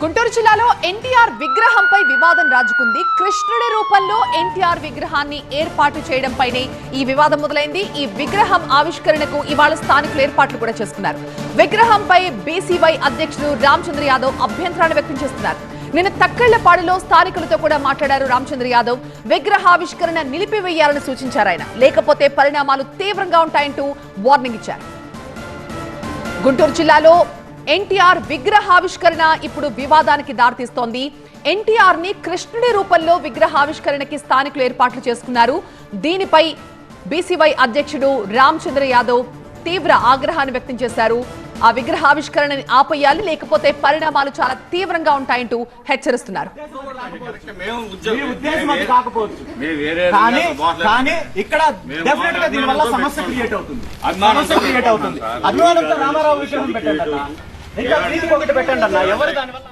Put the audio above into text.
గుంటూరు జిల్లాలో ఎన్టీఆర్ విగ్రహంపై వివాదం రాజుకుంది. కృష్ణుడి రూపంలో ఎన్టీఆర్ విగ్రహాన్ని ఏర్పాటు చేయడంపైనే ఈ వివాదం మొదలైంది. ఈ విగ్రహం ఆవిష్కరణకు ఇవాళ స్థానికులు ఏర్పాట్లు కూడా చేసుకున్నారు. విగ్రహంపై బీసీవై అధ్యక్షుడు రామచంద్ర యాదవ్ అభ్యంతరాన్ని వ్యక్తం చేస్తున్నారు. నిన్న తక్కళ్లపాడులో స్థానికులతో కూడా మాట్లాడారు రామచంద్ర యాదవ్. విగ్రహావిష్కరణ నిలిపివేయాలని సూచించారు ఆయన. లేకపోతే పరిణామాలు తీవ్రంగా ఉంటాయంటూ వార్నింగ్ ఇచ్చారు. గుంటూరు జిల్లాలో ఎన్టీఆర్ విగ్రహావిష్కరణ ఇప్పుడు వివాదానికి దారితీస్తోంది. ఎన్టీఆర్ ని కృష్ణుడి రూపంలో విగ్రహావిష్కరణకి స్థానికులు ఏర్పాట్లు చేసుకున్నారు. దీనిపై బీసీవై అధ్యక్షుడు రామచంద్ర యాదవ్ తీవ్ర ఆగ్రహాన్ని వ్యక్తం చేశారు. ఆ విగ్రహావిష్కరణని ఆపేయాలి, లేకపోతే పరిణామాలు చాలా తీవ్రంగా ఉంటాయంటూ హెచ్చరిస్తున్నారు. రామారావు విగ్రహం పెట్టండి అన్న, ఇంకా ఒకటి పెట్టండి అన్న, ఎవరు దానివల్ల